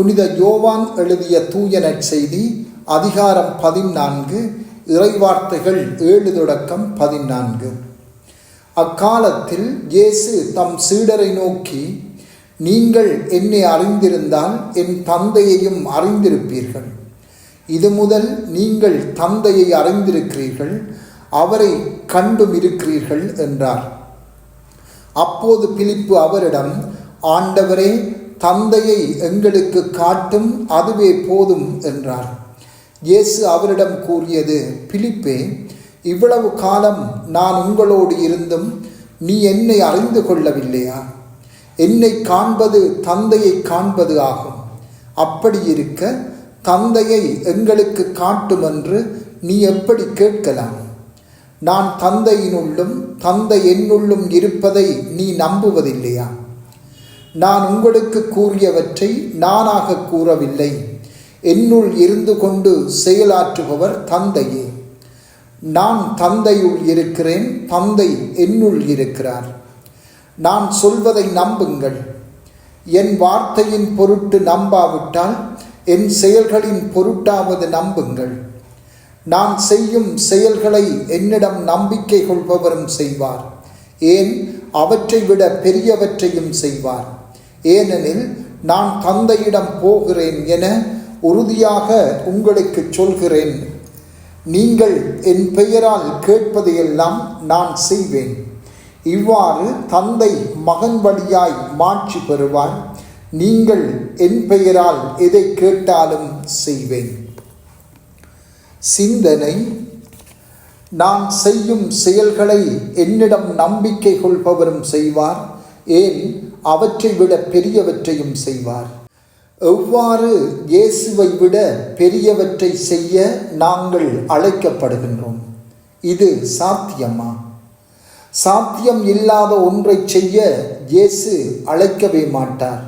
புனித யோவான் எழுதிய தூய நற்செய்தி அதிகாரம் 14 இறைவார்த்தைகள் 7 தொடக்கம் 14. அக்காலத்தில் இயேசு தம் சீடரை நோக்கி, நீங்கள் என்னை அறிந்திருந்தால் என் தந்தையையும் அறிந்திருப்பீர்கள். இது முதல் நீங்கள் தந்தையை அறிந்திருக்கிறீர்கள், அவரை கண்டும் இருக்கிறீர்கள் என்றார். அப்போது பிலிப்பு அவரிடம், ஆண்டவரே, தந்தையை எங்களுக்கு காட்டும், அதுவே போதும் என்றார். இயேசு அவரிடம் கூறியது, பிலிப்பே, இவ்வளவு காலம் நான் உங்களோடு இருந்தும் நீ என்னை அறிந்து கொள்ளவில்லையா? என்னை காண்பது தந்தையை காண்பது ஆகும். அப்படி இருக்க தந்தையை எங்களுக்கு காட்டும் என்று நீ எப்படி கேட்கலாம்? நான் தந்தையினுள்ளும் தந்தை என்னுள்ளும் இருப்பதை நீ நம்புவதில்லையா? நான் உங்களுக்கு கூறியவற்றை நானாக கூறவில்லை, என்னுள் இருந்து கொண்டு செயலாற்றுபவர் தந்தையே. நான் தந்தையுள் இருக்கிறேன், தந்தை என்னுள் இருக்கிறார். நான் சொல்வதை நம்புங்கள். என் வார்த்தையின் பொருட்டு நம்பாவிட்டால் என் செயல்களின் பொருட்டாவது நம்புங்கள். நான் செய்யும் செயல்களை என்னிடம் நம்பிக்கை கொள்பவரும் செய்வார். ஏன், அவற்றை விட பெரியவற்றையும் செய்வார். ஏனெனில் நான் தந்தையிடம் போகிறேன் என உறுதியாக உங்களுக்கு சொல்கிறேன். நீங்கள் என் பெயரால் கேட்பதையெல்லாம் நான் செய்வேன். இவ்வாறு தந்தை மகன் வழியாய் மாட்சி பெறுவார். நீங்கள் என் பெயரால் எதை கேட்டாலும் செய்வேன். சிந்தனை: நான் செய்யும் செயல்களை என்னிடம் நம்பிக்கை கொள்பவரும் செய்வார். ஏன், அவற்றை விட பெரியவற்றையும் செய்வார். எவ்வாறு இயேசுவை விட பெரியவற்றை செய்ய நாங்கள் அழைக்கப்படுகின்றோம்? இது சாத்தியமா? சாத்தியம் இல்லாத ஒன்றை செய்ய இயேசு அழைக்கவே மாட்டார்.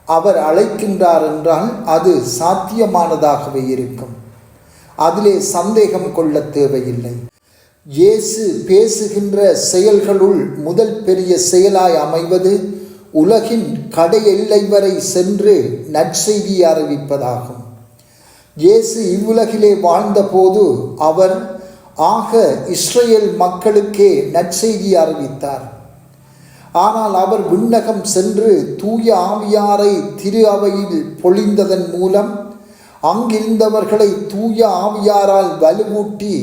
அவர் அழைக்கின்றார் என்றால் அது சாத்தியமானதாகவே இருக்கும். அதிலே சந்தேகம் கொள்ள தேவையில்லை. இயேசு பேசுகின்ற செயல்களுள் முதல் பெரிய செயலாய் அமைவது உலகின் கடை எல்லை வரை சென்று நற்செய்தியை அறிவிப்பதாகும். இயேசு இவ்வுலகிலே வாழ்ந்தபோது அவர் இஸ்ரேல் மக்களுக்கே நற்செய்தியை அறிவித்தார். ஆனால் அவர் விண்ணகம் சென்று தூய ஆவியாரை திரு அவையில் பொழிந்ததன் மூலம் அங்கிருந்தவர்களை தூய ஆவியாரால் வலுவூட்டி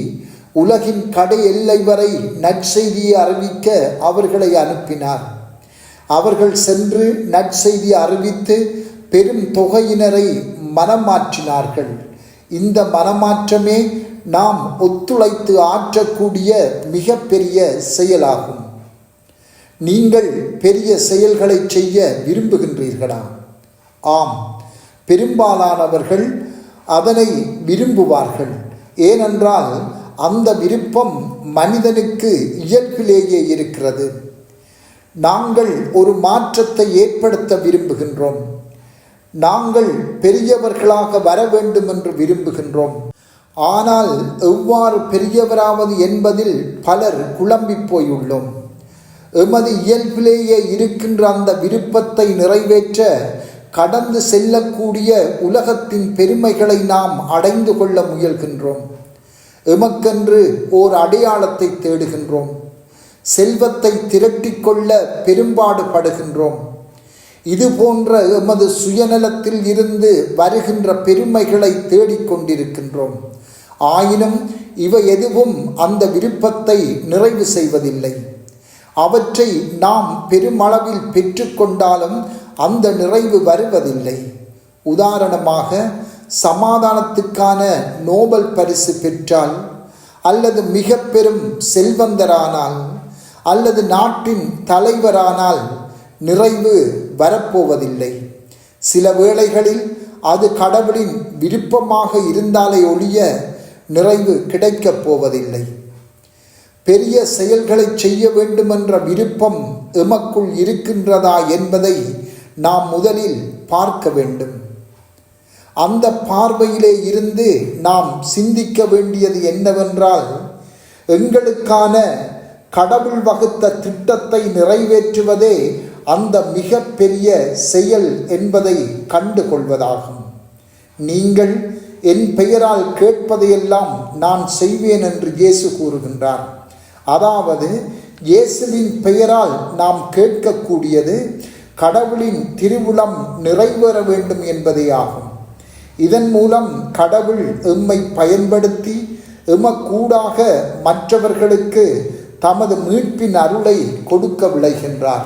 உலகின் கடை எல்லை வரை நற்செய்தியை அறிவிக்க அவர்களை அனுப்பினார். அவர்கள் சென்று நற்செய்தியை அறிவித்து பெரும் தொகையினரை மனம் மாற்றினார்கள். இந்த மனமாற்றமே நாம் ஒத்துழைத்து ஆற்றக்கூடிய மிகப்பெரிய செயலாகும். நீங்கள் பெரிய செயல்களை செய்ய விரும்புகின்றீர்களா? ஆம், பெரும்பாலானவர்கள் அதனை விரும்புவார்கள். ஏனென்றால் அந்த விருப்பம் மனிதனுக்கு இயல்பிலேயே இருக்கிறது. நாங்கள் ஒரு மாற்றத்தை ஏற்படுத்த விரும்புகின்றோம். நாங்கள் பெரியவர்களாக வர வேண்டும் என்று விரும்புகின்றோம். ஆனால் எவ்வாறு பெரியவராவது என்பதில் பலர் குழம்பி போயுள்ளோம். எமது இயல்பிலேயே இருக்கின்ற அந்த விருப்பத்தை நிறைவேற்ற கடந்து செல்லக்கூடிய உலகத்தின் பெருமைகளை நாம் அடைந்து கொள்ள முயல்கின்றோம். எமக்கென்று ஓர் அடையாளத்தை தேடுகின்றோம். செல்வத்தை திரட்டிக்கொள்ள பெரும்பாடுபடுகின்றோம். இது போன்ற எமது சுயநலத்தில் இருந்து வருகின்ற பெருமைகளை தேடிக்கொண்டிருக்கின்றோம். ஆயினும் இவை எதுவும் அந்த விருப்பத்தை நிறைவு செய்வதில்லை. அவற்றை நாம் பெருமளவில் பெற்றுக்கொண்டாலும் அந்த நிறைவு வருவதில்லை. உதாரணமாக, சமாதானத்துக்கான நோபல் பரிசு பெற்றால், அல்லது மிக பெரும் செல்வந்தரானால், அல்லது நாட்டின் தலைவரானால் நிறைவு வரப்போவதில்லை. சில வேளைகளில் அது கடவுளின் விருப்பமாக இருந்தாலே ஒழிய நிறைவு கிடைக்கப் போவதில்லை. பெரிய செயல்களை செய்ய வேண்டுமென்ற விருப்பம் எமக்குள் இருக்கின்றதா என்பதை நாம் முதலில் பார்க்க வேண்டும். அந்த பார்வையிலே இருந்து நாம் சிந்திக்க வேண்டியது என்னவென்றால், எங்களுக்கான கடவுள் வகுத்த திட்டத்தை நிறைவேற்றுவதே அந்த மிக பெரிய செயல் என்பதை கண்டு கொள்வதாகும். நீங்கள் என் பெயரால் கேட்பதையெல்லாம் நான் செய்வேன் என்று இயேசு கூறுகின்றார். அதாவது இயேசுவின் பெயரால் நாம் கேட்கக்கூடியது கடவுளின் திருவுளம் நிறைவேற வேண்டும் என்பதே ஆகும். இதன் மூலம் கடவுள் எம்மை பயன்படுத்தி எமக்கூடாக மற்றவர்களுக்கு தமது மீட்பின் அருளை கொடுக்க விளைகின்றார்.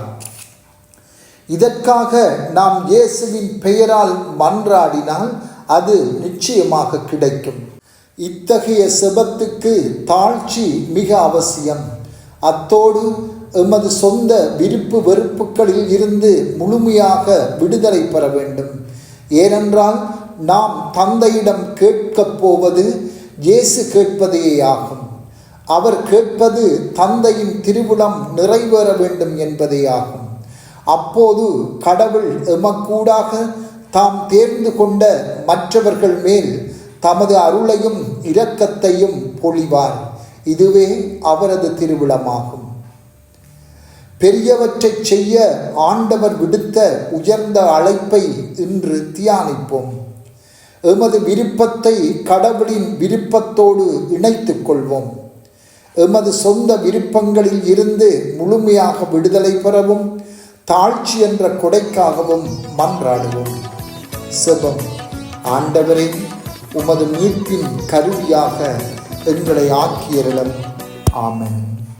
இதற்காக நாம் இயேசுவின் பெயரால் மன்றாடினால் அது நிச்சயமாக கிடைக்கும். இத்தகைய செபத்துக்கு தாழ்ச்சி மிக அவசியம். அத்தோடு எமது சொந்த விருப்பு வெறுப்புகளில் இருந்து முழுமையாக விடுதலை பெற வேண்டும். ஏனென்றால் நாம் தந்தையிடம் கேட்கப் போவது இயேசு கேட்பதே ஆகும். அவர் கேட்பது தந்தையின் திருவுளம் நிறைவேற வேண்டும் என்பதே ஆகும். அப்போது கடவுள் எமக்கூடாக தாம் தேர்ந்து கொண்ட மற்றவர்கள் மேல் தமது அருளையும் இரக்கத்தையும் பொழிவார். இதுவே அவரது திருவிழமாகும். பெரியவற்றை செய்ய ஆண்டவர் விடுத்த உயர்ந்த அழைப்பை இன்று தியானிப்போம். எமது விருப்பத்தை கடவுளின் விருப்பத்தோடு இணைத்துக் கொள்வோம். எமது சொந்த விருப்பங்களில் இருந்து முழுமையாக விடுதலை பெறவும் தாழ்ச்சி என்ற கொடைக்காகவும் மன்றாடுவோம். செபம். ஆண்டவரே, உமது மீட்பின் கருவியாக எங்களை ஆக்கியருளும். ஆமென்.